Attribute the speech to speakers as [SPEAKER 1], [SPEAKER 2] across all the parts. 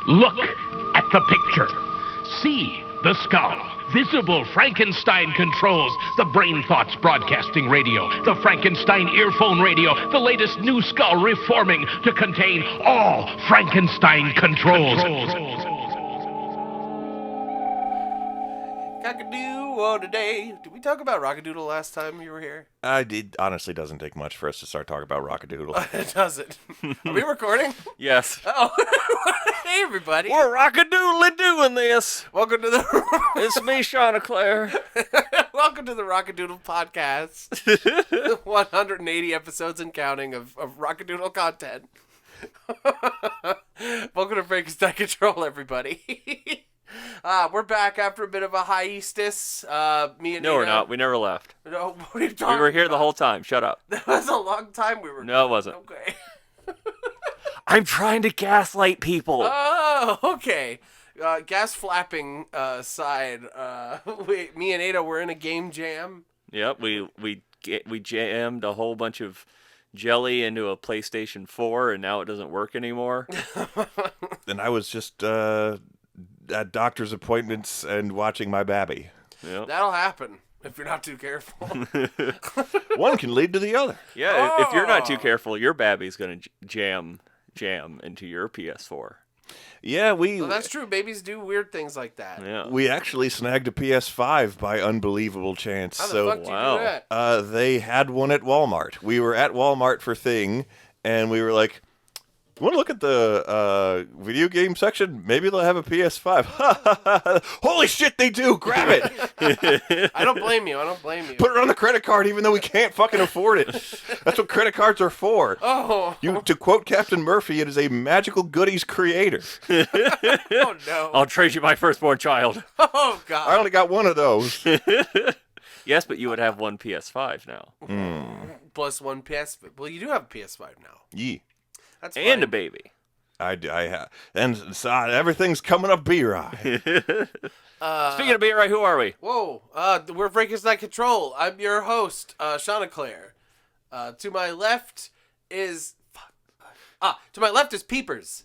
[SPEAKER 1] Look at the picture. See the skull. Visible Frankenstein controls. The Brain Thoughts broadcasting radio. The Frankenstein earphone radio. The latest new skull reforming to contain all Frankenstein controls.
[SPEAKER 2] Cock-a-doo today. Did we talk about Rockadoodle last time you were here?
[SPEAKER 3] It honestly doesn't take much for us to start talking about Rockadoodle.
[SPEAKER 2] It doesn't. Are we recording?
[SPEAKER 4] Yes.
[SPEAKER 2] Oh, hey everybody.
[SPEAKER 4] We're rockadoodly doing this.
[SPEAKER 2] Welcome to the
[SPEAKER 4] It's me, Shauna Claire.
[SPEAKER 2] Welcome to the Rockadoodle podcast. 180 episodes and counting of Rockadoodle content. Welcome to Frankenstein Control, everybody. We're back after a bit of a hiatus. Me and
[SPEAKER 4] No,
[SPEAKER 2] Nina,
[SPEAKER 4] we're not. We never left.
[SPEAKER 2] No, what are you talking
[SPEAKER 4] We were here
[SPEAKER 2] about?
[SPEAKER 4] the whole time. Shut up.
[SPEAKER 2] That was a long time we were.
[SPEAKER 4] No, it wasn't.
[SPEAKER 2] Okay.
[SPEAKER 4] I'm trying to gaslight people.
[SPEAKER 2] Oh, okay. Gas flapping side. Me and Ada were in a game jam.
[SPEAKER 4] Yep, we jammed a whole bunch of jelly into a PlayStation 4, and now it doesn't work anymore.
[SPEAKER 3] And I was just at doctor's appointments and watching my babby.
[SPEAKER 4] Yep.
[SPEAKER 2] That'll happen if you're not too careful.
[SPEAKER 3] One can lead to the other.
[SPEAKER 4] Yeah, if you're not too careful, your babby's going to jam into your PS4.
[SPEAKER 3] Yeah,
[SPEAKER 2] Well, that's true. Babies do weird things like that.
[SPEAKER 4] Yeah.
[SPEAKER 3] we actually snagged a PS5 by unbelievable chance.
[SPEAKER 2] How the
[SPEAKER 3] So
[SPEAKER 2] fuck do you
[SPEAKER 4] wow.
[SPEAKER 2] do that?
[SPEAKER 3] they had one at Walmart. We were at Walmart for Thing, and we were like, "You want to look at the video game section? Maybe they'll have a PS5." Holy shit, they do! Grab it!
[SPEAKER 2] I don't blame you.
[SPEAKER 3] Put it on the credit card, even though we can't fucking afford it. That's what credit cards are for.
[SPEAKER 2] Oh.
[SPEAKER 3] To quote Captain Murphy, it is a magical goodies creator.
[SPEAKER 2] Oh, no.
[SPEAKER 4] I'll trade you my firstborn child.
[SPEAKER 2] Oh, God.
[SPEAKER 3] I only got one of those.
[SPEAKER 4] Yes, but you would have one PS5 now.
[SPEAKER 2] Plus one PS5. Well, you do have a PS5 now.
[SPEAKER 3] Yeah.
[SPEAKER 2] That's
[SPEAKER 4] And
[SPEAKER 2] fine.
[SPEAKER 4] a baby.
[SPEAKER 3] I have. And so everything's coming up B-Rye.
[SPEAKER 4] Speaking of B-Right, who are we?
[SPEAKER 2] Whoa. We're Frankenstein Control. I'm your host, Shauna Claire. To my left is... to my left is Peepers.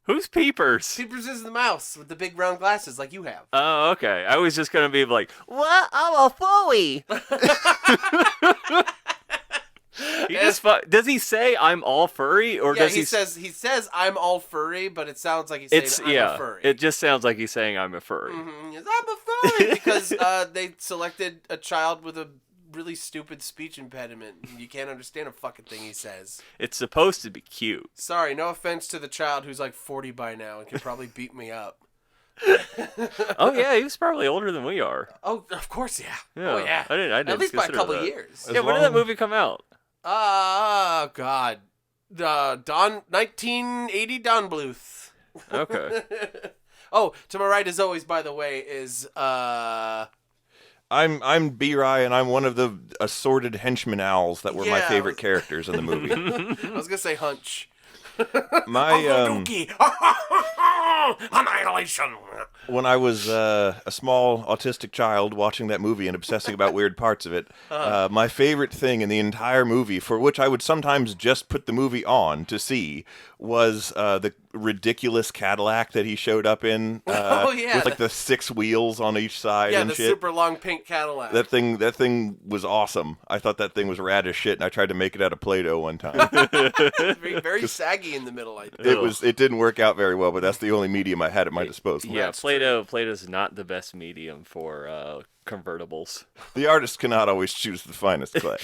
[SPEAKER 4] Who's Peepers?
[SPEAKER 2] Peepers is the mouse with the big round glasses like you have.
[SPEAKER 4] Oh, okay. I was just going to be like, what? I'm a fooey. Does he say I'm all furry, or
[SPEAKER 2] Yeah,
[SPEAKER 4] does
[SPEAKER 2] he says I'm all furry, but it sounds like he's saying I'm a furry.
[SPEAKER 4] It just sounds like he's saying I'm a furry.
[SPEAKER 2] Mm-hmm. Yes, I'm a furry because they selected a child with a really stupid speech impediment. You can't understand a fucking thing he says.
[SPEAKER 4] It's supposed to be cute.
[SPEAKER 2] Sorry, no offense to the child who's like 40 by now and can probably beat me up.
[SPEAKER 4] Oh yeah, he was probably older than we are.
[SPEAKER 2] Oh, of course, yeah.
[SPEAKER 4] Yeah.
[SPEAKER 2] Oh, yeah.
[SPEAKER 4] I didn't
[SPEAKER 2] At least by a
[SPEAKER 4] consider
[SPEAKER 2] couple
[SPEAKER 4] that.
[SPEAKER 2] years.
[SPEAKER 3] As
[SPEAKER 4] Yeah, when did that
[SPEAKER 3] long-
[SPEAKER 4] movie come out?
[SPEAKER 2] Oh, God. 1980 Don Bluth.
[SPEAKER 4] Okay.
[SPEAKER 2] Oh, to my right, as always, by the way, is
[SPEAKER 3] I'm B-Rye, and I'm one of the assorted henchman owls that were my
[SPEAKER 2] Yeah,
[SPEAKER 3] favorite characters in the movie.
[SPEAKER 2] I was gonna say Hunch.
[SPEAKER 3] My
[SPEAKER 2] Dookie. Annihilation.
[SPEAKER 3] when I was a small autistic child watching that movie and obsessing about weird parts of it, my favorite thing in the entire movie, for which I would sometimes just put the movie on to see, was the ridiculous Cadillac that he showed up in.
[SPEAKER 2] Oh, yeah.
[SPEAKER 3] With like the 6 wheels on each side
[SPEAKER 2] Yeah,
[SPEAKER 3] and
[SPEAKER 2] the
[SPEAKER 3] shit.
[SPEAKER 2] super long pink Cadillac.
[SPEAKER 3] That thing was awesome. I thought that thing was rad as shit, and I tried to make it out of Play-Doh one time.
[SPEAKER 2] very, very saggy in the middle, I think.
[SPEAKER 3] It didn't work out very well, but that's the only medium I had at my disposal.
[SPEAKER 4] Yeah,
[SPEAKER 2] That's
[SPEAKER 4] Play-Doh's not the best medium for convertibles.
[SPEAKER 3] The artist cannot always choose the finest clay.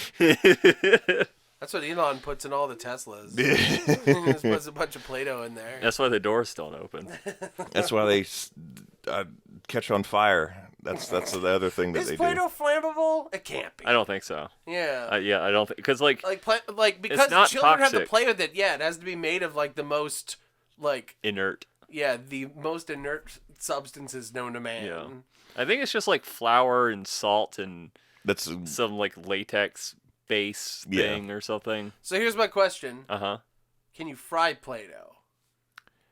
[SPEAKER 2] That's what Elon puts in all the Teslas. He just puts a bunch of Play-Doh in there.
[SPEAKER 4] That's why the doors don't open.
[SPEAKER 3] That's why they catch on fire. That's the other thing that
[SPEAKER 2] Is
[SPEAKER 3] they
[SPEAKER 2] Play-Doh flammable? It can't be.
[SPEAKER 4] I don't think so.
[SPEAKER 2] Yeah.
[SPEAKER 4] Yeah, I don't think, because like
[SPEAKER 2] Because
[SPEAKER 4] not
[SPEAKER 2] children have to
[SPEAKER 4] toxic.
[SPEAKER 2] play with it. Yeah, it has to be made of like the most
[SPEAKER 4] inert.
[SPEAKER 2] the most inert substances known to man.
[SPEAKER 4] Yeah. I think it's just like flour and salt and
[SPEAKER 3] that's
[SPEAKER 4] some like latex base
[SPEAKER 3] Yeah.
[SPEAKER 4] thing or something.
[SPEAKER 2] So here's my question:
[SPEAKER 4] Uh-huh.
[SPEAKER 2] Can you fry Play-Doh?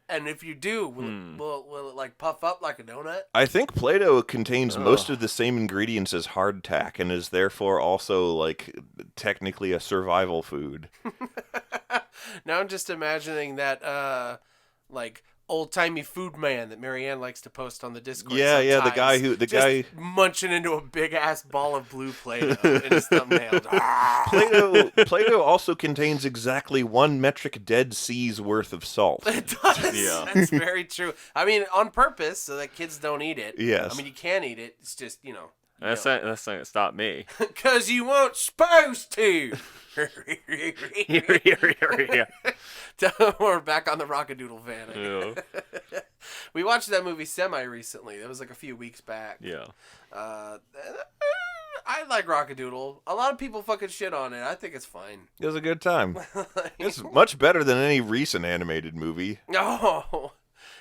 [SPEAKER 2] And if you do, will it like puff up like a donut?
[SPEAKER 3] I think Play-Doh contains most of the same ingredients as hardtack and is therefore also like technically a survival food.
[SPEAKER 2] Now I'm just imagining that like old-timey food man that Marianne likes to post on the Discord.
[SPEAKER 3] Yeah,
[SPEAKER 2] sometimes.
[SPEAKER 3] the guy
[SPEAKER 2] munching into a big-ass ball of blue Play-Doh in his thumbnail.
[SPEAKER 3] Play-Doh also contains exactly 1 metric Dead Sea's worth of salt.
[SPEAKER 2] It does.
[SPEAKER 4] Yeah.
[SPEAKER 2] That's very true. I mean, on purpose, so that kids don't eat it.
[SPEAKER 3] Yes.
[SPEAKER 2] I mean, you can eat it. It's just,
[SPEAKER 4] That's not gonna stop me.
[SPEAKER 2] Because you weren't supposed to. We're back on the Rockadoodle van.
[SPEAKER 4] Yeah.
[SPEAKER 2] We watched that movie recently. It was like a few weeks back.
[SPEAKER 4] Yeah.
[SPEAKER 2] I like Rockadoodle. A lot of people fucking shit on it. I think it's fine.
[SPEAKER 3] It was a good time. It's much better than any recent animated movie.
[SPEAKER 2] No,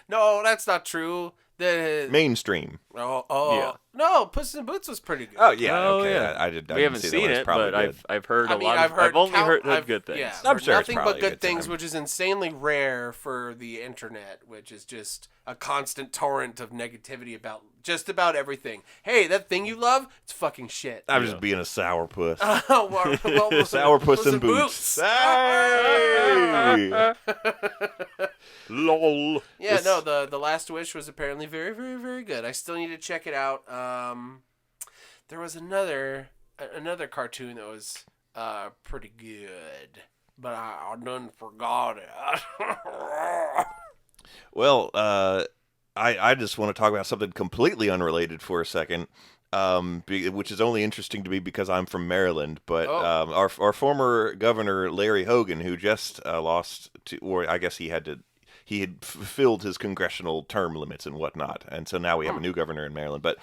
[SPEAKER 2] that's not true. The
[SPEAKER 3] Mainstream.
[SPEAKER 2] yeah. No, Puss in Boots was pretty good.
[SPEAKER 3] Oh yeah, okay.
[SPEAKER 4] Yeah.
[SPEAKER 3] I didn't
[SPEAKER 4] We haven't
[SPEAKER 3] see
[SPEAKER 4] seen
[SPEAKER 3] that.
[SPEAKER 4] it, but I've heard a lot.
[SPEAKER 2] I've
[SPEAKER 4] only heard good things.
[SPEAKER 2] Yeah,
[SPEAKER 3] I'm sure it's
[SPEAKER 2] nothing
[SPEAKER 3] probably
[SPEAKER 2] but
[SPEAKER 3] a
[SPEAKER 2] good
[SPEAKER 3] good
[SPEAKER 2] things,
[SPEAKER 3] time.
[SPEAKER 2] which is insanely rare for the internet, which is just a constant torrent of negativity about just about everything. Hey, that thing you love, it's fucking shit.
[SPEAKER 3] I'm just being a sourpuss.
[SPEAKER 2] Well,
[SPEAKER 3] Sourpuss in Boots. Hey!
[SPEAKER 4] Lol.
[SPEAKER 2] Yeah, no, the Last Wish was apparently very, very, very good. I still need to check it out. There was another cartoon that was pretty good, but I done forgot it.
[SPEAKER 3] Well, I just want to talk about something completely unrelated for a second, which is only interesting to me because I'm from Maryland. But our former governor, Larry Hogan, who just lost to, or I guess he had fulfilled his congressional term limits and whatnot, and so now we have a new governor in Maryland. But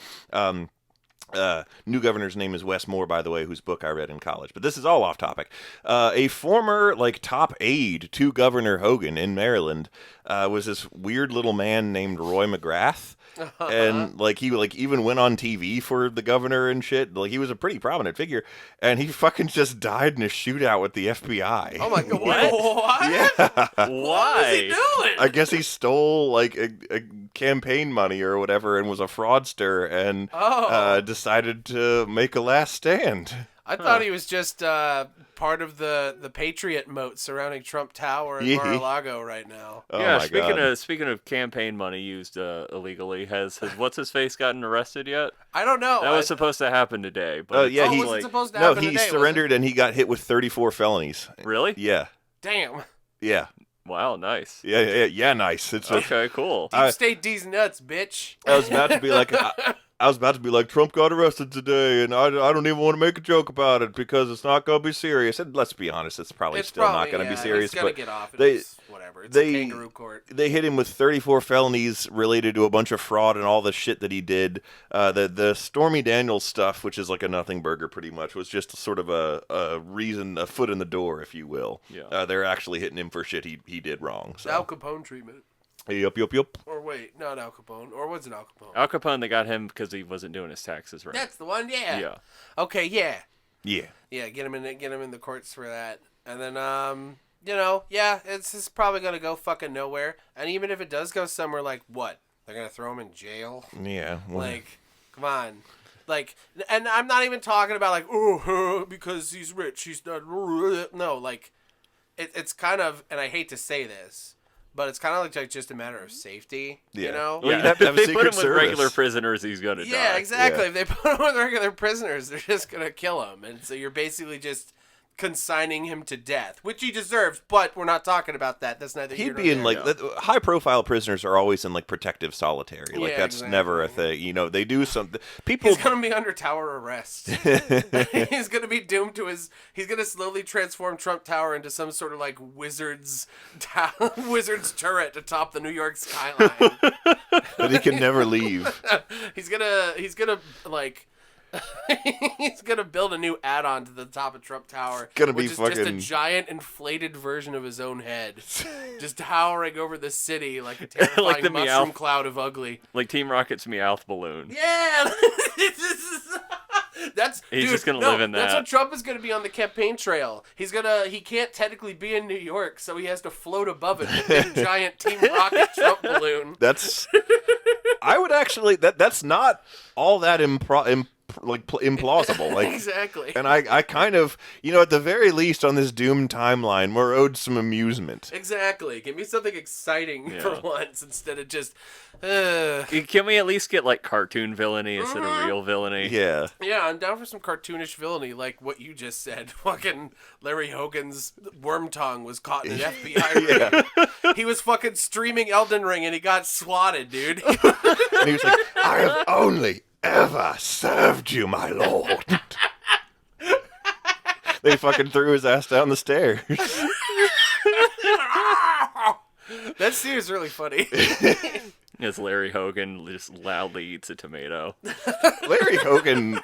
[SPEAKER 3] new governor's name is Wes Moore, by the way, whose book I read in college. But this is all off topic. A former top aide to Governor Hogan in Maryland was this weird little man named Roy McGrath. And he even went on TV for the governor and shit. He was a pretty prominent figure, and he fucking just died in a shootout with the FBI.
[SPEAKER 2] Oh my god! What?
[SPEAKER 3] Yeah.
[SPEAKER 2] What was he doing?
[SPEAKER 3] I guess he stole a campaign money or whatever and was a fraudster and decided to make a last stand.
[SPEAKER 2] I thought he was just part of the Patriot moat surrounding Trump Tower in Mar-a-Lago right now.
[SPEAKER 3] Oh
[SPEAKER 4] yeah,
[SPEAKER 3] my
[SPEAKER 4] speaking of campaign money used illegally, has what's his face gotten arrested yet?
[SPEAKER 2] I don't know.
[SPEAKER 4] That was supposed to happen today. But
[SPEAKER 3] yeah,
[SPEAKER 2] was it supposed to happen
[SPEAKER 3] he
[SPEAKER 2] today,
[SPEAKER 3] surrendered and he got hit with 34 felonies.
[SPEAKER 4] Really?
[SPEAKER 3] Yeah.
[SPEAKER 2] Damn.
[SPEAKER 3] Yeah.
[SPEAKER 4] Wow, nice.
[SPEAKER 3] Yeah, nice. It's
[SPEAKER 4] okay, cool.
[SPEAKER 2] Deep State D's nuts, bitch.
[SPEAKER 3] I was about to be like, Trump got arrested today, and I don't even want to make a joke about it because it's not going to be serious. And let's be honest, it's probably not going to be serious.
[SPEAKER 2] It's
[SPEAKER 3] but
[SPEAKER 2] get off. Whatever. It's a kangaroo court.
[SPEAKER 3] They hit him with 34 felonies related to a bunch of fraud and all the shit that he did. The Stormy Daniels stuff, which is like a nothing burger pretty much, was just sort of a foot in the door, if you will.
[SPEAKER 4] Yeah.
[SPEAKER 3] They're actually hitting him for shit he did wrong. So.
[SPEAKER 2] Al Capone treatment.
[SPEAKER 3] Yup.
[SPEAKER 2] Or wait, not Al Capone. Or was it Al Capone?
[SPEAKER 4] Al Capone, they got him because he wasn't doing his taxes right.
[SPEAKER 2] That's the one, yeah.
[SPEAKER 4] Yeah.
[SPEAKER 2] Okay, yeah.
[SPEAKER 3] Yeah.
[SPEAKER 2] Yeah, get him in the courts for that. And then, it's probably going to go fucking nowhere. And even if it does go somewhere, what? They're going to throw him in jail?
[SPEAKER 3] Yeah. Well.
[SPEAKER 2] Come on. And I'm not even talking about, because he's rich, he's not... No, it's kind of, and I hate to say this, but it's kind of like just a matter of safety, you know?
[SPEAKER 3] Well, you'd have to have
[SPEAKER 4] if
[SPEAKER 3] a
[SPEAKER 4] they put him
[SPEAKER 3] Secret
[SPEAKER 4] with regular
[SPEAKER 3] Service.
[SPEAKER 4] prisoners, he's going to die.
[SPEAKER 2] Yeah, exactly.
[SPEAKER 3] Yeah.
[SPEAKER 2] If they put him with regular prisoners, they're just going to kill him. And so you're basically just consigning him to death, which he deserves, but we're not talking about that. That's neither here
[SPEAKER 3] He'd
[SPEAKER 2] nor
[SPEAKER 3] be in
[SPEAKER 2] there.
[SPEAKER 3] high-profile prisoners are always in protective solitary.
[SPEAKER 2] Yeah,
[SPEAKER 3] That's
[SPEAKER 2] exactly.
[SPEAKER 3] never a thing. They do something. People.
[SPEAKER 2] He's going to be under tower arrest. He's going to be doomed to he's going to slowly transform Trump Tower into some sort of wizard's turret atop the New York skyline.
[SPEAKER 3] But he can never leave.
[SPEAKER 2] He's gonna he's gonna build a new add-on to the top of Trump Tower.
[SPEAKER 3] Gonna be
[SPEAKER 2] which is just a
[SPEAKER 3] fucking-
[SPEAKER 2] giant inflated version of his own head, just towering over the city like a terrifying
[SPEAKER 4] Like the
[SPEAKER 2] mushroom
[SPEAKER 4] Meowth.
[SPEAKER 2] cloud of ugly.
[SPEAKER 4] Like Team Rocket's Meowth balloon.
[SPEAKER 2] Yeah,
[SPEAKER 4] He's just gonna live in
[SPEAKER 2] That's
[SPEAKER 4] that.
[SPEAKER 2] what Trump is gonna be on the campaign trail. He can't technically be in New York, so he has to float above it with a giant Team Rocket Trump balloon.
[SPEAKER 3] I would actually. That's not all that implausible. Like
[SPEAKER 2] Exactly.
[SPEAKER 3] And I kind of, at the very least on this doomed timeline, we're owed some amusement.
[SPEAKER 2] Exactly. Give me something exciting for once instead of just.
[SPEAKER 4] Can we at least get like cartoon villainy instead of real villainy?
[SPEAKER 3] Yeah.
[SPEAKER 2] Yeah, I'm down for some cartoonish villainy, like what you just said. Fucking Larry Hogan's worm tongue was caught in an FBI raid. He was fucking streaming Elden Ring and he got swatted, dude.
[SPEAKER 3] And he was like, I have only ever served you, my lord. They fucking threw his ass down the stairs.
[SPEAKER 2] That scene is really funny.
[SPEAKER 4] As Larry Hogan just loudly eats a tomato.
[SPEAKER 3] Larry Hogan,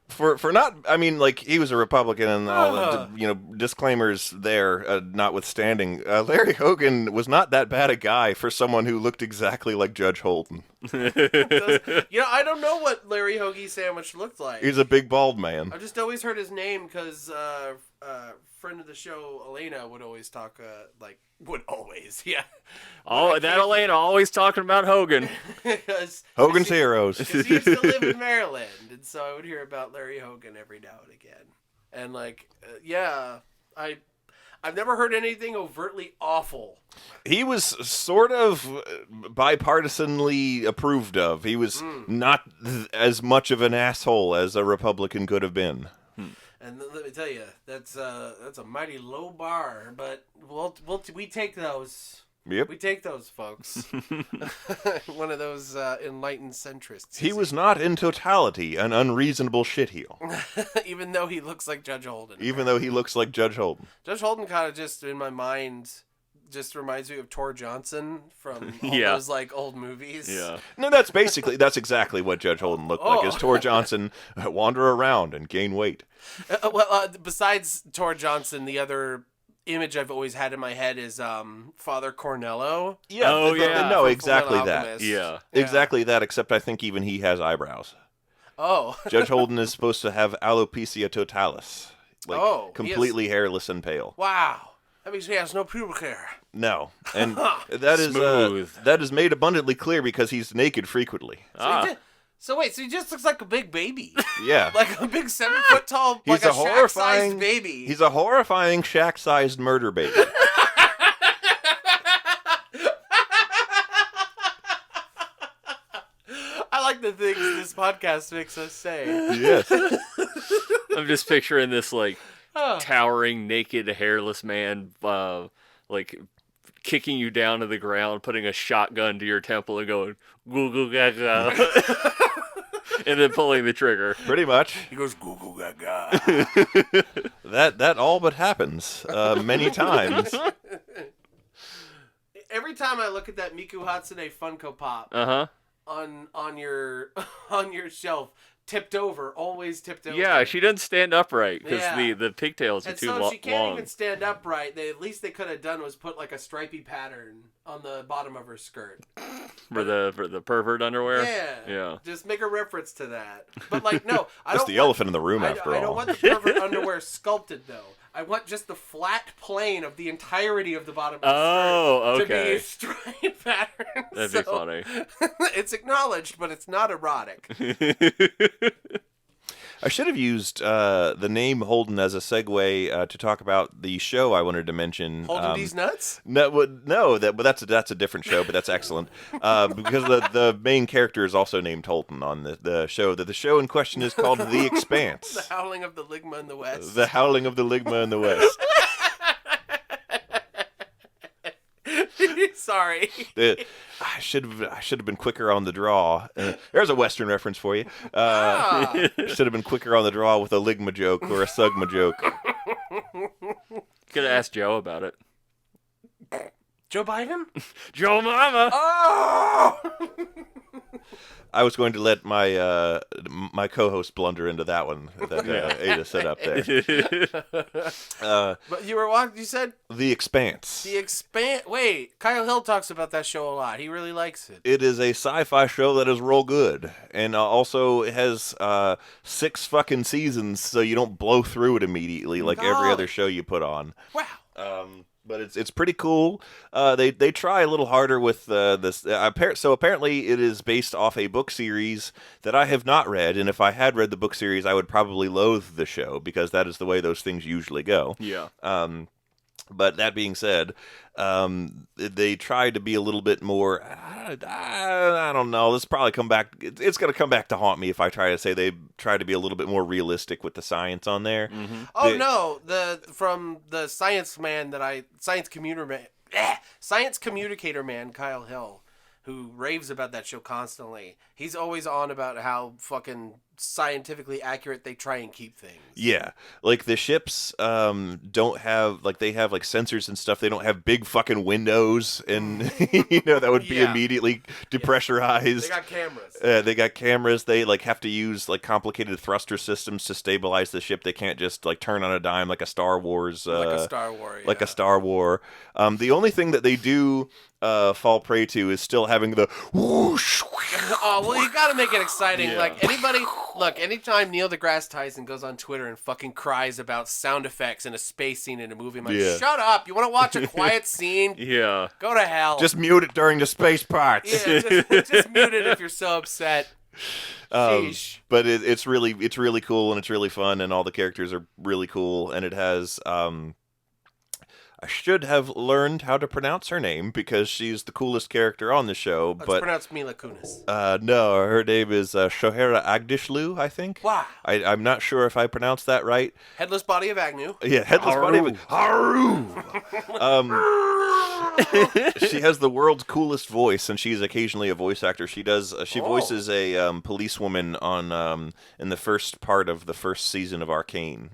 [SPEAKER 3] for not, I mean, like, he was a Republican and all the, disclaimers there notwithstanding. Larry Hogan was not that bad a guy for someone who looked exactly like Judge Holden.
[SPEAKER 2] I don't know what Larry Hoagie's sandwich looked like.
[SPEAKER 3] He's a big bald man.
[SPEAKER 2] I've just always heard his name because friend of the show, Elena, would always talk, yeah.
[SPEAKER 4] Oh, that Elena always talking about Hogan.
[SPEAKER 3] Hogan's heroes.
[SPEAKER 2] Because he used to live in Maryland, and so I would hear about Larry Hogan every now and again. And, I've never heard anything overtly awful.
[SPEAKER 3] He was sort of bipartisanly approved of. He was not as much of an asshole as a Republican could have been.
[SPEAKER 2] And let me tell you, that's a mighty low bar, but we take those.
[SPEAKER 3] Yep.
[SPEAKER 2] We take those, folks. One of those enlightened centrists.
[SPEAKER 3] He was not in totality an unreasonable shitheel.
[SPEAKER 2] Even though he looks like Judge Holden.
[SPEAKER 3] Judge
[SPEAKER 2] Holden kind of just, in my mind, just reminds me of Tor Johnson from all those old movies.
[SPEAKER 4] Yeah.
[SPEAKER 3] No, that's exactly what Judge Holden looked like. Is Tor Johnson wander around and gain weight?
[SPEAKER 2] Besides Tor Johnson, the other image I've always had in my head is Father Cornello.
[SPEAKER 3] Yeah. Oh, yeah. No, exactly that.
[SPEAKER 4] Yeah.
[SPEAKER 3] Exactly that, except I think even he has eyebrows.
[SPEAKER 2] Oh.
[SPEAKER 3] Judge Holden is supposed to have alopecia totalis. Completely hairless and pale.
[SPEAKER 2] Wow. That means he has no pubic hair.
[SPEAKER 3] No. And that is made abundantly clear because he's naked frequently.
[SPEAKER 2] So he just looks like a big baby.
[SPEAKER 3] Yeah.
[SPEAKER 2] Like a big 7 foot tall, like a Shaq-sized baby.
[SPEAKER 3] He's a horrifying Shaq-sized murder baby.
[SPEAKER 2] I like the things this podcast makes us say.
[SPEAKER 3] Yes.
[SPEAKER 4] I'm just picturing this, towering, naked, hairless man, kicking you down to the ground, putting a shotgun to your temple and going, goo goo gaga. And then pulling the trigger.
[SPEAKER 3] Pretty much.
[SPEAKER 2] He goes, goo goo gaga.
[SPEAKER 3] That all but happens many times.
[SPEAKER 2] Every time I look at that Miku Hatsune Funko Pop on your shelf, always tipped over.
[SPEAKER 4] Yeah, she doesn't stand upright because the pigtails are too long.
[SPEAKER 2] And so she can't even stand upright. At least they could have done was put a stripy pattern on the bottom of her skirt.
[SPEAKER 4] For the pervert underwear?
[SPEAKER 2] Yeah. Just make a reference to that. But no, I don't
[SPEAKER 3] That's the elephant in the room after all.
[SPEAKER 2] I don't want the pervert underwear sculpted though. I want just the flat plane of the entirety of the bottom of the skirt to be a stripe pattern.
[SPEAKER 4] That'd be funny.
[SPEAKER 2] It's acknowledged, but it's not erotic.
[SPEAKER 3] I should have used the name Holden as a segue to talk about the show I wanted to mention.
[SPEAKER 2] Holden D's Nuts?
[SPEAKER 3] No, that's a different show, but that's excellent because the main character is also named Holden on the show. The show in question is called The Expanse.
[SPEAKER 2] The Howling of the Ligma in the West.
[SPEAKER 3] The Howling of the Ligma in the West.
[SPEAKER 2] Sorry.
[SPEAKER 3] I should have been quicker on the draw. There's a Western reference for you. Should have been quicker on the draw with a Ligma joke or a Sugma joke.
[SPEAKER 4] Could have asked Joe about it.
[SPEAKER 2] Joe Biden?
[SPEAKER 4] Joe Mama!
[SPEAKER 2] Oh!
[SPEAKER 3] I was going to let my my co-host blunder into that one that Ada set up there.
[SPEAKER 2] But you were watching, you said?
[SPEAKER 3] The Expanse.
[SPEAKER 2] Wait, Kyle Hill talks about that show a lot. He really likes it.
[SPEAKER 3] It is a sci-fi show that is real good. And also it has 6 fucking seasons, so you don't blow through it immediately like every other show you put on.
[SPEAKER 2] Wow.
[SPEAKER 3] But it's pretty cool. They try a little harder with this. So apparently it is based off a book series that I have not read, and if I had read the book series, I would probably loathe the show because that is the way those things usually go.
[SPEAKER 4] Yeah.
[SPEAKER 3] But that being said, they tried to be a little bit more. I don't know. This probably come back. It's going to come back to haunt me if I try to say they try to be a little bit more realistic with the science on there.
[SPEAKER 4] Mm-hmm.
[SPEAKER 2] Oh no, from the science communicator man Kyle Hill, who raves about that show constantly. He's always on about how fucking scientifically accurate they try and keep things.
[SPEAKER 3] Yeah, like the ships don't have they have like sensors and stuff. They don't have big fucking windows, and that would be immediately depressurized.
[SPEAKER 2] They got cameras.
[SPEAKER 3] They got cameras. They have to use complicated thruster systems to stabilize the ship. They can't just turn on a dime like a Star Wars.
[SPEAKER 2] Like a Star War. Yeah.
[SPEAKER 3] Like a Star War. The only thing that they do fall prey to is still having the whoosh.
[SPEAKER 2] Oh well, you got to make it exciting.
[SPEAKER 4] Yeah.
[SPEAKER 2] Like anytime Neil deGrasse Tyson goes on Twitter and fucking cries about sound effects in a space scene in a movie, I'm like, shut up! You want to watch a quiet scene?
[SPEAKER 4] Yeah.
[SPEAKER 2] Go to hell.
[SPEAKER 3] Just mute it during the space parts.
[SPEAKER 2] Yeah, just mute it if you're so upset. Sheesh.
[SPEAKER 3] But it's really cool and it's really fun and all the characters are really cool and it has I should have learned how to pronounce her name because she's the coolest character on the show.
[SPEAKER 2] Let's
[SPEAKER 3] but
[SPEAKER 2] pronounce Mila Kunis.
[SPEAKER 3] No, her name is Shohera Agdishlu, I think.
[SPEAKER 2] Wow.
[SPEAKER 3] I'm not sure if I pronounced that right.
[SPEAKER 2] Headless Body of Agnew.
[SPEAKER 3] Yeah, Headless Body of Haru. She has the world's coolest voice, and she's occasionally a voice actor. She voices a policewoman on in the first part of the first season of Arcane,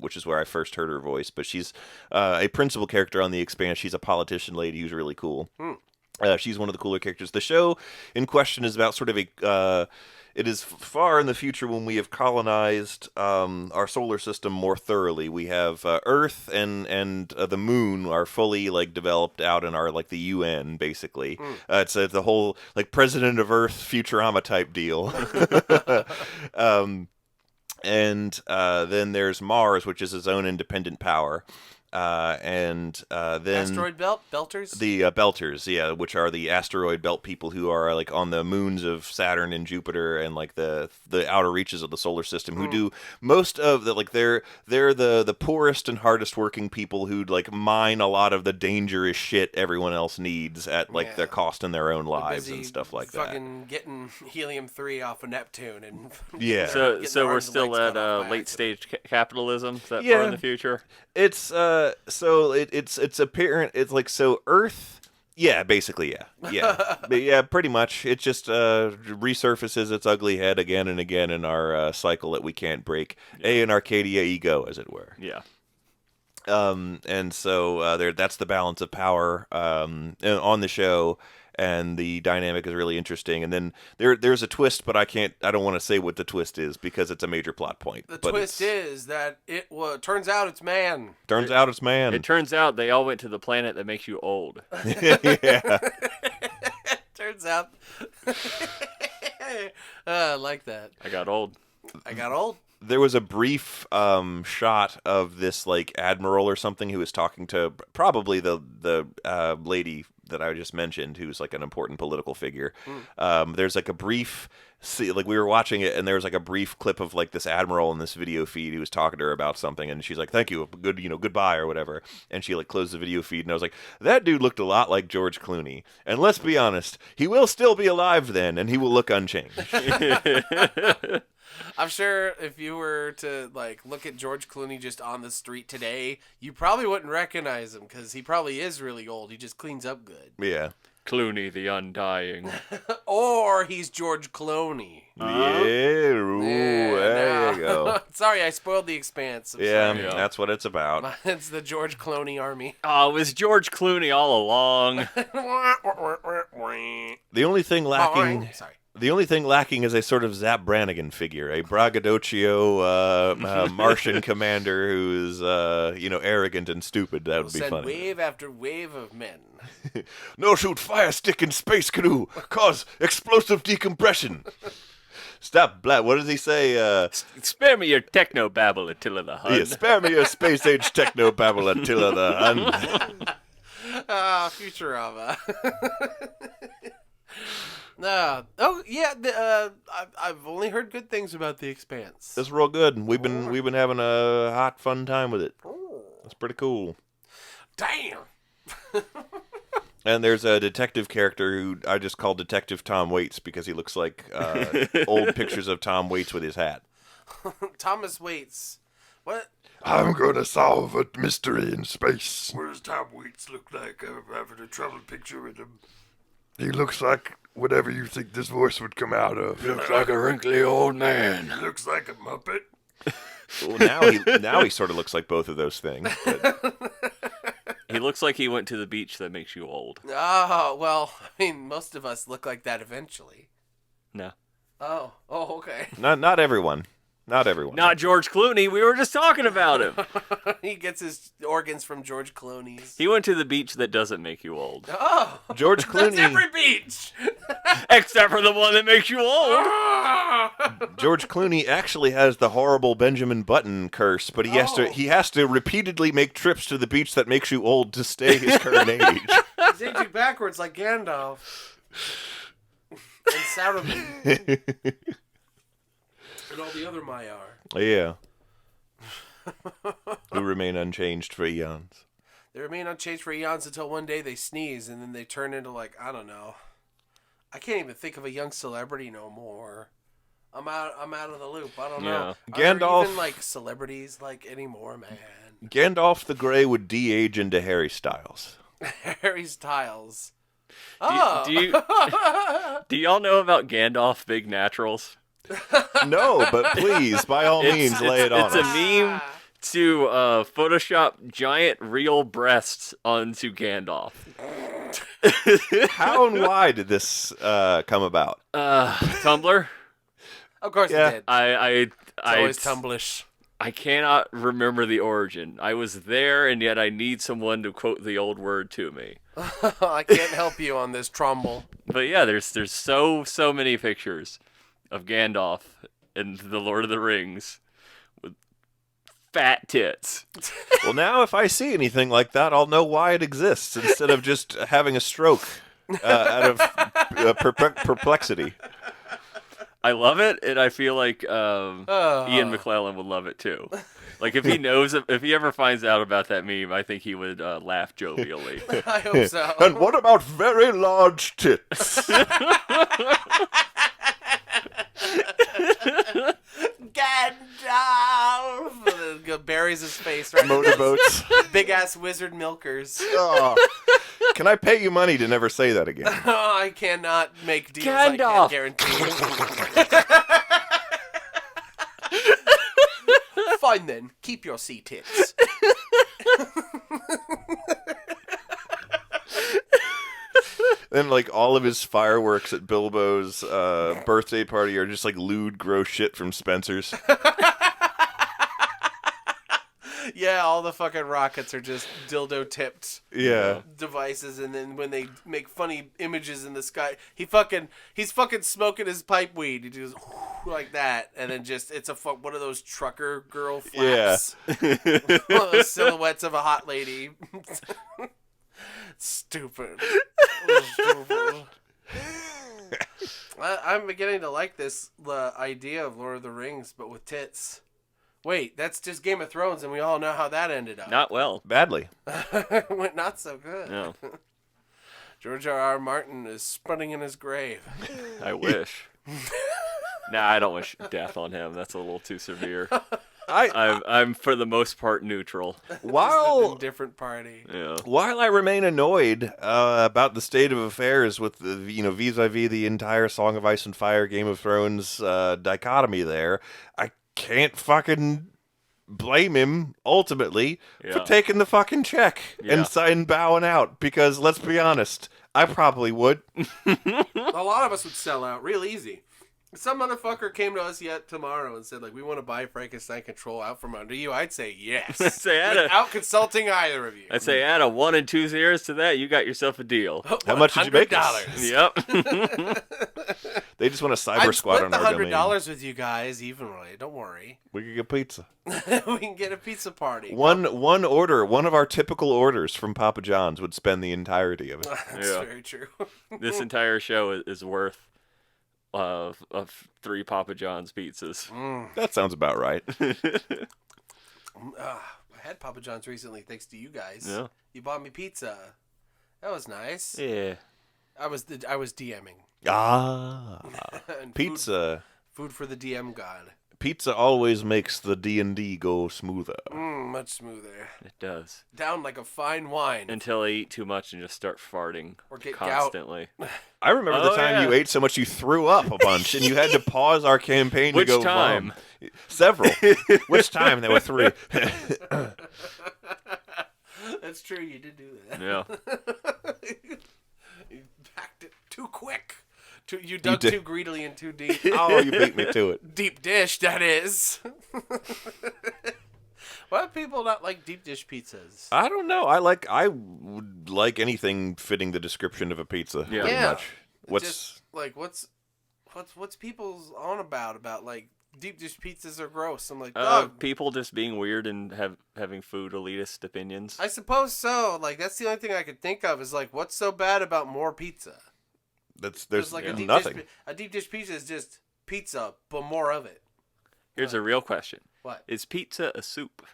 [SPEAKER 3] which is where I first heard her voice. But she's a principal character on The Expanse. She's a politician lady who's really cool. She's one of the cooler characters. The show in question is about sort of it is far in the future when we have colonized our solar system more thoroughly. We have Earth and the Moon are fully developed out in our the UN basically. It's the whole President of Earth Futurama type deal. And then there's Mars, which is its own independent power. Then
[SPEAKER 2] Asteroid Belt? Belters?
[SPEAKER 3] The Belters, yeah, which are the asteroid belt people who are on the moons of Saturn and Jupiter and the outer reaches of the solar system, who do most of the they're the poorest and hardest working people who mine a lot of the dangerous shit everyone else needs at their cost in their own lives and stuff like that.
[SPEAKER 2] Fucking getting helium-3 off of Neptune and
[SPEAKER 3] yeah.
[SPEAKER 2] Getting
[SPEAKER 4] So
[SPEAKER 2] their
[SPEAKER 4] we're
[SPEAKER 2] arms and
[SPEAKER 4] still
[SPEAKER 2] legs cut
[SPEAKER 4] at
[SPEAKER 2] off by
[SPEAKER 4] late
[SPEAKER 2] accident.
[SPEAKER 4] stage capitalism. Is that
[SPEAKER 3] Yeah.
[SPEAKER 4] far in the future?
[SPEAKER 3] It's it's apparent. It's so Earth. Yeah, basically, yeah, But yeah, pretty much. It just resurfaces its ugly head again and again in our cycle that we can't break. An Arcadia ego, as it were.
[SPEAKER 4] Yeah.
[SPEAKER 3] And so that's the balance of power on the show. And the dynamic is really interesting. And then there's a twist, but I don't want to say what the twist is because it's a major plot point.
[SPEAKER 2] The twist is that turns out it's man.
[SPEAKER 3] Turns out it's man.
[SPEAKER 4] It turns out they all went to the planet that makes you old.
[SPEAKER 3] Yeah.
[SPEAKER 2] Turns out. I like that.
[SPEAKER 4] I got old.
[SPEAKER 2] I got old.
[SPEAKER 3] There was a brief shot of this admiral or something who was talking to probably the lady that I just mentioned, who's an important political figure. There's a brief, we were watching it, and there was a brief clip of this admiral in this video feed who was talking to her about something, and she's like, "Thank you, good, goodbye," or whatever. And she closed the video feed, and I was like, that dude looked a lot like George Clooney. And let's be honest, he will still be alive then, and he will look unchanged.
[SPEAKER 2] I'm sure if you were to look at George Clooney just on the street today, you probably wouldn't recognize him because he probably is really old. He just cleans up good.
[SPEAKER 3] Yeah.
[SPEAKER 4] Clooney the Undying.
[SPEAKER 2] Or he's George Clooney.
[SPEAKER 3] Yeah, ooh, there you go.
[SPEAKER 2] Sorry, I spoiled The Expanse. I'm
[SPEAKER 3] Yeah,
[SPEAKER 2] sorry.
[SPEAKER 3] that's what it's about.
[SPEAKER 2] It's the George Clooney army.
[SPEAKER 4] Oh, it was George Clooney all along.
[SPEAKER 3] The only thing lacking...
[SPEAKER 2] Sorry.
[SPEAKER 3] The only thing lacking is a sort of Zap Brannigan figure, a braggadocio Martian commander who is, arrogant and stupid. That would be
[SPEAKER 2] Send
[SPEAKER 3] funny.
[SPEAKER 2] wave after wave of men.
[SPEAKER 3] No shoot fire stick in space canoe. Cause explosive decompression. Stop, what does he say?
[SPEAKER 4] Spare me your techno babble, Attila the Hun.
[SPEAKER 3] Yeah, spare me your space age techno babble, Attila the Hun.
[SPEAKER 2] Futurama. Oh yeah. I've only heard good things about The Expanse.
[SPEAKER 3] It's real good. We've been having a hot, fun time with it. It's pretty cool.
[SPEAKER 2] Damn.
[SPEAKER 3] And there's a detective character who I just call Detective Tom Waits because he looks like old pictures of Tom Waits with his hat.
[SPEAKER 2] Thomas Waits. What?
[SPEAKER 5] I'm gonna solve a mystery in space.
[SPEAKER 6] What does Tom Waits look like? I'm having a trouble picturing him.
[SPEAKER 5] He looks like whatever you think this voice would come out of.
[SPEAKER 6] He looks like a wrinkly old man. He looks like a Muppet.
[SPEAKER 3] Well, now he sort of looks like both of those things. But...
[SPEAKER 4] He looks like he went to the beach that makes you old.
[SPEAKER 2] Oh, well, I mean, most of us look like that eventually.
[SPEAKER 4] No.
[SPEAKER 2] Oh, okay.
[SPEAKER 3] Not everyone. Not everyone.
[SPEAKER 4] Not George Clooney. We were just talking about him.
[SPEAKER 2] He gets his organs from George Clooney's.
[SPEAKER 4] He went to the beach that doesn't make you old.
[SPEAKER 2] Oh,
[SPEAKER 3] George Clooney.
[SPEAKER 2] That's every beach.
[SPEAKER 4] Except for the one that makes you old.
[SPEAKER 3] George Clooney actually has the horrible Benjamin Button curse, but he has to repeatedly make trips to the beach that makes you old to stay his current age.
[SPEAKER 2] He's aging backwards like Gandalf. And Saruman. And all the other Maiar.
[SPEAKER 3] Yeah. Who remain unchanged for eons.
[SPEAKER 2] They remain unchanged for eons until one day they sneeze and then they turn into, like, I don't know. I can't even think of a young celebrity no more. I'm out of the loop. I don't know. Are there even, like, celebrities, like, anymore, man?
[SPEAKER 3] Gandalf the Grey would de-age into Harry Styles.
[SPEAKER 2] Harry Styles.
[SPEAKER 4] Do y'all know about Gandalf Big Naturals?
[SPEAKER 3] No, but please, by all means, lay it on
[SPEAKER 4] us. It's a meme to Photoshop giant real breasts onto Gandalf.
[SPEAKER 3] How and why did this come about?
[SPEAKER 4] Tumblr?
[SPEAKER 2] Of course it did.
[SPEAKER 4] It's
[SPEAKER 2] always Tumblish.
[SPEAKER 4] I cannot remember the origin. I was there, and yet I need someone to quote the old word to me.
[SPEAKER 2] I can't help you on this trumble.
[SPEAKER 4] But yeah, there's so many pictures of Gandalf in The Lord of the Rings with fat tits.
[SPEAKER 3] Well, now if I see anything like that, I'll know why it exists instead of just having a stroke out of perplexity.
[SPEAKER 4] I love it, and I feel like Ian McClellan would love it too. Like if he ever finds out about that meme, I think he would laugh jovially.
[SPEAKER 2] I hope so.
[SPEAKER 3] And what about very large tits?
[SPEAKER 2] Gandalf buries his face right
[SPEAKER 3] Motorboats.
[SPEAKER 2] Big ass wizard milkers.
[SPEAKER 3] Oh. Can I pay you money to never say that again?
[SPEAKER 2] Oh, I cannot make deals
[SPEAKER 4] Gandalf.
[SPEAKER 2] I can't guarantee. Fine then, keep your sea tits.
[SPEAKER 3] Then, like, all of his fireworks at Bilbo's birthday party are just, like, lewd, gross shit from Spencer's.
[SPEAKER 2] Yeah, all the fucking rockets are just dildo-tipped devices, and then when they make funny images in the sky, he's fucking smoking his pipe weed. He just like that, and then just it's one of those trucker girl flaps. Yeah. One of those silhouettes of a hot lady. Stupid. I'm beginning to like the idea of Lord of the Rings, but with tits. Wait, that's just Game of Thrones, and we all know how that ended up.
[SPEAKER 4] Not well.
[SPEAKER 3] Badly.
[SPEAKER 2] Went not so good.
[SPEAKER 4] No.
[SPEAKER 2] George R.R. Martin is spinning in his grave.
[SPEAKER 4] I wish. Nah, I don't wish death on him. That's a little too severe. I'm for the most part neutral.
[SPEAKER 3] While
[SPEAKER 2] different party.
[SPEAKER 4] Yeah.
[SPEAKER 3] While I remain annoyed about the state of affairs with the vis-a-vis the entire Song of Ice and Fire Game of Thrones dichotomy there, I can't fucking blame him ultimately for taking the fucking check and bowing out, because let's be honest, I probably would.
[SPEAKER 2] A lot of us would sell out real easy. some motherfucker came to us yet tomorrow and said, like, we want to buy Frankenstein Control out from under you, I'd say yes.
[SPEAKER 4] I'd say
[SPEAKER 2] without consulting either of you.
[SPEAKER 4] I'd say add a 1 and 2 zeros to that, you got yourself a deal.
[SPEAKER 3] How much did you make
[SPEAKER 2] $100.
[SPEAKER 4] Yep.
[SPEAKER 3] They just want to cyber squat on our domain.
[SPEAKER 2] I'd split the $100 with you guys evenly. Don't worry.
[SPEAKER 3] We could get pizza.
[SPEAKER 2] We can get a pizza party.
[SPEAKER 3] One order, one of our typical orders from Papa John's would spend the entirety of it.
[SPEAKER 2] That's very true.
[SPEAKER 4] This entire show is worth of 3 Papa John's pizzas.
[SPEAKER 3] That sounds about right.
[SPEAKER 2] I had Papa John's recently, thanks to you guys.
[SPEAKER 4] Yeah.
[SPEAKER 2] You bought me pizza. That was nice.
[SPEAKER 4] Yeah.
[SPEAKER 2] I was DMing.
[SPEAKER 3] And pizza.
[SPEAKER 2] Food for the DM god.
[SPEAKER 3] Pizza always makes the D&D go smoother.
[SPEAKER 2] Much smoother.
[SPEAKER 4] It does.
[SPEAKER 2] Down like a fine wine.
[SPEAKER 4] Until I eat too much and just start farting
[SPEAKER 2] Or get
[SPEAKER 4] constantly.
[SPEAKER 3] I remember the time you ate so much you threw up a bunch, and you had to pause our campaign to go.
[SPEAKER 4] Which time?
[SPEAKER 3] Several. Which time? There were 3.
[SPEAKER 2] That's true. You did do that.
[SPEAKER 4] Yeah.
[SPEAKER 2] You packed it too quick. You dug too greedily and too deep.
[SPEAKER 3] Oh, you beat me to it.
[SPEAKER 2] Deep dish, that is. Why do people not like deep dish pizzas?
[SPEAKER 3] I don't know. I would like anything fitting the description of a pizza.
[SPEAKER 4] Yeah.
[SPEAKER 3] Pretty much.
[SPEAKER 2] Just like what's people's on about like deep dish pizzas are gross. I'm like, dog.
[SPEAKER 4] People just being weird and having food elitist opinions.
[SPEAKER 2] I suppose so. Like that's the only thing I could think of is like, what's so bad about more pizza?
[SPEAKER 3] There's
[SPEAKER 2] like
[SPEAKER 3] nothing.
[SPEAKER 2] A deep dish pizza is just pizza, but more of it.
[SPEAKER 4] Here's a real question.
[SPEAKER 2] What?
[SPEAKER 4] Is pizza a soup?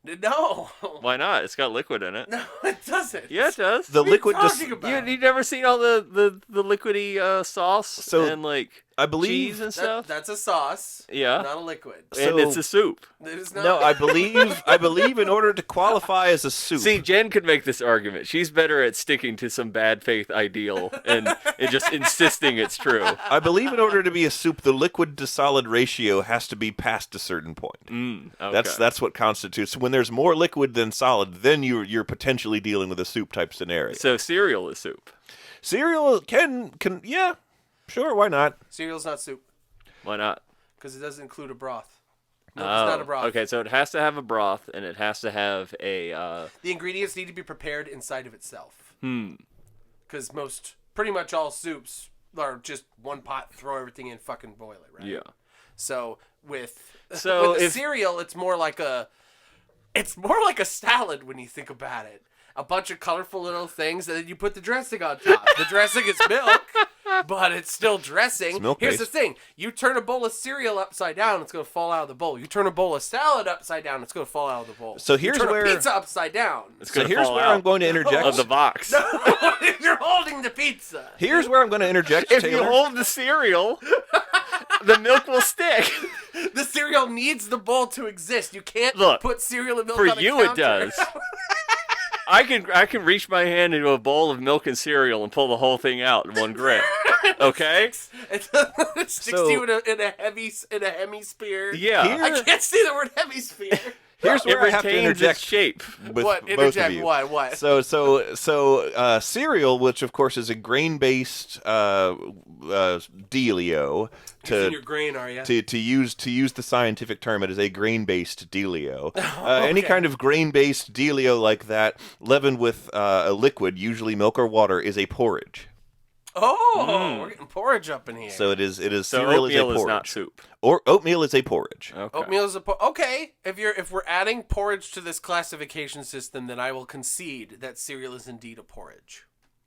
[SPEAKER 2] No.
[SPEAKER 4] Why not? It's got liquid in it.
[SPEAKER 2] No, it doesn't.
[SPEAKER 4] Yeah, it does.
[SPEAKER 3] The liquid
[SPEAKER 2] What are you talking about?
[SPEAKER 4] You never seen all the liquidy sauce and like
[SPEAKER 3] I believe
[SPEAKER 4] cheese and stuff?
[SPEAKER 2] That's a sauce.
[SPEAKER 4] Yeah.
[SPEAKER 2] Not a liquid.
[SPEAKER 4] And it's a soup.
[SPEAKER 2] It is not.
[SPEAKER 3] No, I believe in order to qualify as a soup.
[SPEAKER 4] See, Jen could make this argument. She's better at sticking to some bad faith ideal and just insisting it's true.
[SPEAKER 3] I believe in order to be a soup, the liquid to solid ratio has to be past a certain point.
[SPEAKER 4] Okay.
[SPEAKER 3] That's what constitutes. When there's more liquid than solid, then you're potentially dealing with a soup type scenario.
[SPEAKER 4] So cereal is soup.
[SPEAKER 3] Cereal can yeah, sure, why not?
[SPEAKER 2] Cereal's not soup
[SPEAKER 4] Why not?
[SPEAKER 2] because it doesn't include a broth. No, it's not a broth.
[SPEAKER 4] Okay, so it has to have a broth and it has to have a
[SPEAKER 2] The ingredients need to be prepared inside of itself. Because pretty much all soups are just one pot, throw everything in, fucking boil it, right?
[SPEAKER 4] yeah.
[SPEAKER 2] So with
[SPEAKER 4] if
[SPEAKER 2] cereal, it's more like a salad when you think about it. A bunch of colorful little things, and then you put the dressing on top. The dressing is milk, but it's still dressing.
[SPEAKER 3] It's milk-based.
[SPEAKER 2] Here's the thing. You turn a bowl of cereal upside down, it's going to fall out of the bowl. You turn a bowl of salad upside down, it's going to fall out of the bowl.
[SPEAKER 3] So here's
[SPEAKER 2] you turn
[SPEAKER 3] where
[SPEAKER 2] a pizza upside down.
[SPEAKER 3] So here's where I'm going to interject.
[SPEAKER 4] of the box.
[SPEAKER 2] You're holding the pizza.
[SPEAKER 3] Here's where I'm going to interject,
[SPEAKER 4] If
[SPEAKER 3] Taylor.
[SPEAKER 4] you hold the cereal, the milk will stick.
[SPEAKER 2] The cereal needs the bowl to exist. You can't put cereal and milk
[SPEAKER 4] For
[SPEAKER 2] on the
[SPEAKER 4] you,
[SPEAKER 2] counter.
[SPEAKER 4] it does. I can reach my hand into a bowl of milk and cereal and pull the whole thing out in one grip. Okay?
[SPEAKER 2] It sticks to you in a hemisphere.
[SPEAKER 4] Yeah.
[SPEAKER 2] I can't see the word hemisphere.
[SPEAKER 3] Here's where I have to
[SPEAKER 4] retains
[SPEAKER 3] interject
[SPEAKER 4] its shape.
[SPEAKER 3] with
[SPEAKER 2] What?
[SPEAKER 3] both
[SPEAKER 2] Interject
[SPEAKER 3] of you.
[SPEAKER 2] what?
[SPEAKER 3] So cereal, which of course is a grain-based dealio.
[SPEAKER 2] Using your grain, are you?
[SPEAKER 3] To use the scientific term, it is a grain-based dealio. Any kind of grain-based dealio like that, leavened with a liquid, usually milk or water, is a porridge.
[SPEAKER 2] Oh, we're getting porridge up in here.
[SPEAKER 3] So it is
[SPEAKER 4] So
[SPEAKER 3] cereal
[SPEAKER 4] oatmeal
[SPEAKER 3] is a porridge.
[SPEAKER 4] is not soup.
[SPEAKER 3] Or oatmeal is a porridge.
[SPEAKER 4] Okay.
[SPEAKER 2] Oatmeal is okay. If we're adding porridge to this classification system, then I will concede that cereal is indeed a porridge.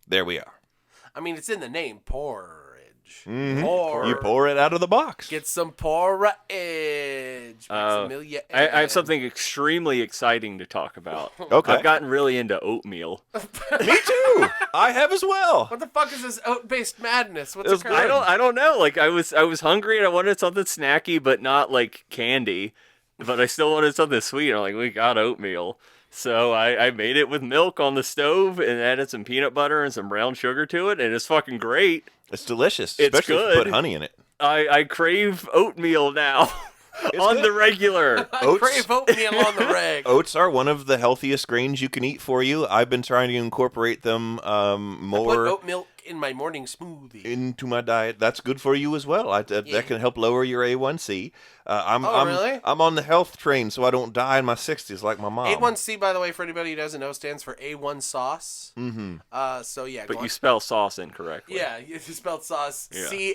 [SPEAKER 3] There we are.
[SPEAKER 2] I mean, it's in the name, porridge.
[SPEAKER 3] Mhm.
[SPEAKER 2] Por-
[SPEAKER 3] You pour it out of the box.
[SPEAKER 2] Get some porridge. Maximilian.
[SPEAKER 4] I have something extremely exciting to talk about.
[SPEAKER 3] Okay.
[SPEAKER 4] I've gotten really into oatmeal.
[SPEAKER 3] Me too. I have as well.
[SPEAKER 2] What the fuck is this oat-based madness? What's
[SPEAKER 3] It was
[SPEAKER 2] occurring?
[SPEAKER 4] I don't know. Like I was hungry and I wanted something snacky, but not like candy. But I still wanted something sweet. I'm like, we got oatmeal. So I made it with milk on the stove and added some peanut butter and some brown sugar to it, and it's fucking great.
[SPEAKER 3] It's delicious,
[SPEAKER 4] It's
[SPEAKER 3] especially if you
[SPEAKER 4] good.
[SPEAKER 3] put honey in it.
[SPEAKER 4] I crave oatmeal now. On the regular.
[SPEAKER 2] I crave oatmeal on the reg.
[SPEAKER 3] Oats are one of the healthiest grains you can eat for you. I've been trying to incorporate them
[SPEAKER 2] I
[SPEAKER 3] more
[SPEAKER 2] put oat milk in my morning smoothie.
[SPEAKER 3] into my diet. That's good for you as well. That can help lower your A1C.
[SPEAKER 2] Really?
[SPEAKER 3] I'm on the health train, so I don't die in my 60s like my mom.
[SPEAKER 2] A1C, by the way, for anybody who doesn't know, stands for A1 sauce. Mm-hmm. So yeah.
[SPEAKER 4] But you spell sauce incorrectly.
[SPEAKER 2] Yeah, you spelled sauce.
[SPEAKER 4] Yeah.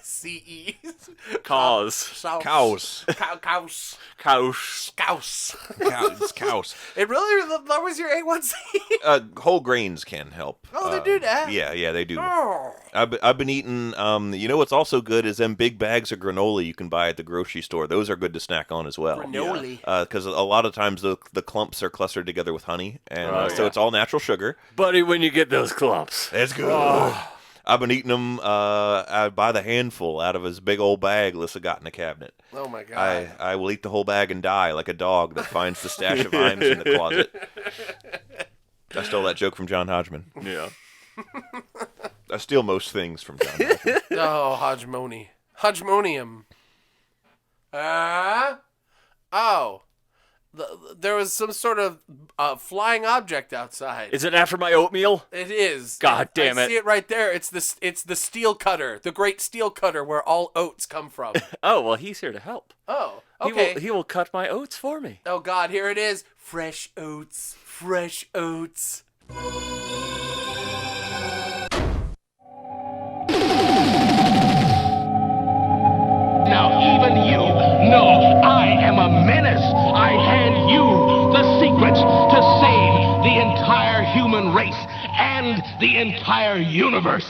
[SPEAKER 2] CAUSE.
[SPEAKER 4] Cause.
[SPEAKER 3] Cows.
[SPEAKER 2] Cows.
[SPEAKER 4] Cows.
[SPEAKER 2] Cows.
[SPEAKER 3] It's cows.
[SPEAKER 2] It really lowers your A1C.
[SPEAKER 3] Whole grains can help.
[SPEAKER 2] Oh, they do that?
[SPEAKER 3] Yeah, they do.
[SPEAKER 2] Oh.
[SPEAKER 3] I've been eating, you know what's also good is them big bags of granola you can buy at the grocery store. Those are good to snack on as well.
[SPEAKER 2] Granola.
[SPEAKER 3] Because a lot of times the clumps are clustered together with honey, and so
[SPEAKER 4] yeah.
[SPEAKER 3] it's all natural sugar.
[SPEAKER 4] Buddy, when you get those clumps.
[SPEAKER 3] It's good. I've been eating them by the handful out of his big old bag Lissa got in the cabinet.
[SPEAKER 2] Oh, my God.
[SPEAKER 3] I will eat the whole bag and die like a dog that finds the stash of Iams in the closet. I stole that joke from John Hodgman.
[SPEAKER 4] Yeah.
[SPEAKER 3] I steal most things from John Hodgman.
[SPEAKER 2] Oh, Hodgmony. Hodgmonium. Oh. There was some sort of flying object outside.
[SPEAKER 4] Is it after my oatmeal?
[SPEAKER 2] It is.
[SPEAKER 4] God damn
[SPEAKER 2] I
[SPEAKER 4] it.
[SPEAKER 2] see it right there. It's the steel cutter, the great steel cutter where all oats come from.
[SPEAKER 4] Oh, well, he's here to help.
[SPEAKER 2] Oh, okay.
[SPEAKER 4] He will cut my oats for me.
[SPEAKER 2] Oh, God, here it is. Fresh oats. Fresh oats.
[SPEAKER 1] Now even you know I am a menace. I hand you the secrets to save the entire human race and the entire universe.